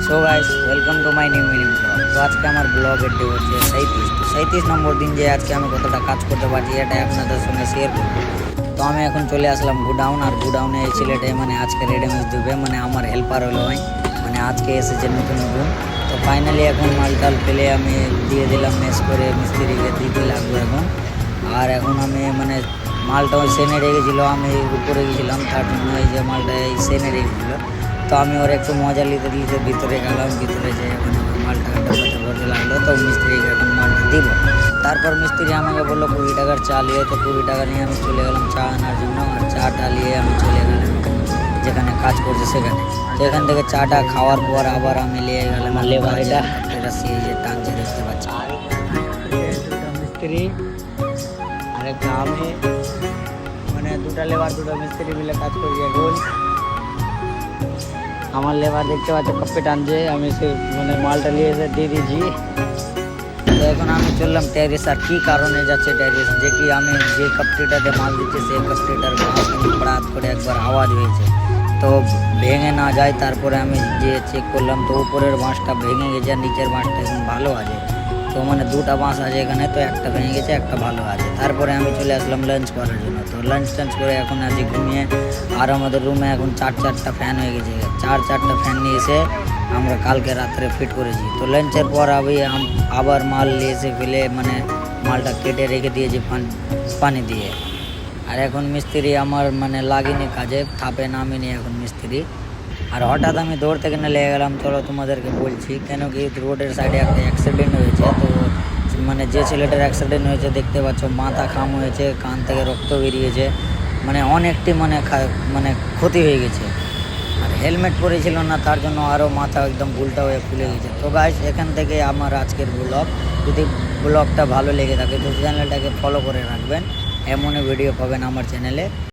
So guys welcome to my new mini blog. তো আজকে আমার ব্লগের ডে হচ্ছে 37 নম্বর দিন, যে আজকে আমি কতটা কাজ করতে পারছি এটাই আপনাদের সঙ্গে শেয়ার করবো। তো আমি এখন চলে আসলাম গুডাউন, আর গুডাউনে এই ছেলেটাই মানে আজকে রেডিমেড দেবে, মানে আমার হেল্পার হলো ভাই, মানে আজকে এসেছে নতুন নতুন। তো ফাইনালি এখন মালটাল ফেলে আমি দিয়ে দিলাম মেস করে, মিস্ত্রিকে দিতে লাগলো এখন। আর এখন আমি মানে মালটা ওই সেনে রেখেছিলো, আমি উপরে গেছিলাম, তার জন্য এই যে মালটা এই সেনে রেখেছিলো। তো আমি ওর একটু মজা নিতে নিতে ভিতরে গেলাম, ভিতরে যে এখন মালটা ডাব্বাতে ভরতে লাগলো। তো মিস্ত্রিকে এখন মালটা দিব। তারপর মিস্ত্রি আমাকে বললো 20 টাকার চা নিয়ে, তো 20 টাকা নিয়ে আমি চলে গেলাম চা আনার জন্য। আর চাটা নিয়ে আমি চলে গেলাম যেখানে কাজ করছে সেখানে। তো এখান থেকে চাটা খাওয়ার পর আবার আমি নিয়ে গেলাম লেবার, এটা সেই যে টানছে দেখতে পাচ্ছি। মিস্ত্রি আর একটা আমি, মানে দুটা লেবার দুটো মিস্ত্রি মিলে কাজ করি এখন। আমার লেবার দেখতে পাচ্ছে কপ্পে টানছে, আমি সে মানে মালটা নিয়ে এসে দিয়ে দিয়েছি। তো এখন আমি চললাম ট্যারিস। আর কী কারণে যাচ্ছে ট্যারিস, যে কি আমি যে কাপটিটাতে মাল দিচ্ছে সেই কাপটিটার বাঁশ হঠাৎ করে একবার আওয়াজ হয়েছে, তো ভেঙে না যায়। তারপরে আমি যে চেক করলাম, তো উপরের বাঁশটা ভেঙে গেছে আর নিচের বাঁশটা এখন ভালো আছে। তো মানে দুটা বাঁশ আছে এখানে, তো একটা ভেঙে গেছে একটা ভালো আছে। তারপরে আমি চলে আসলাম লাঞ্চ করার জন্য। তো লাঞ্চ টাঞ্চ করে এখন আজকে ঘুমিয়ে, আর আমাদের রুমে এখন চারটা ফ্যান হয়ে গেছে। চারটা ফ্যান নিয়ে এসে আমরা কালকে রাত্রে ফিট করেছি। তো লাঞ্চের পর আমি আবার মাল নিয়ে এসে ফেলে মানে মালটা কেটে রেখে দিয়েছি পানি দিয়ে। আর এখন মিস্ত্রি আমার মানে লাগেনি কাজে, থাপে নামিনি এখন মিস্ত্রি। আর হঠাৎ আমি দৌড় থেকে না লেগে গেলাম, চলো তোমাদেরকে বলছি। কেন কি রোডের সাইডে একটা অ্যাক্সিডেন্ট হয়েছে। তো মানে যে ছেলেটার অ্যাক্সিডেন্ট হয়েছে দেখতে পাচ্ছ, মাথা খাম হয়েছে, কান থেকে রক্ত বেরিয়েছে, মানে অনেকটি মানে ক্ষতি হয়ে গেছে। আর হেলমেট পরেছিল না, তার জন্য আরও মাথা একদম উল্টা হয়ে ফুলে গেছে। তো গাইস এখান থেকে আমার আজকের ব্লগ। যদি ব্লগটা ভালো লেগে থাকে তো চ্যানেলটাকে ফলো করে রাখবেন, এমনই ভিডিও পাবেন আমার চ্যানেলে।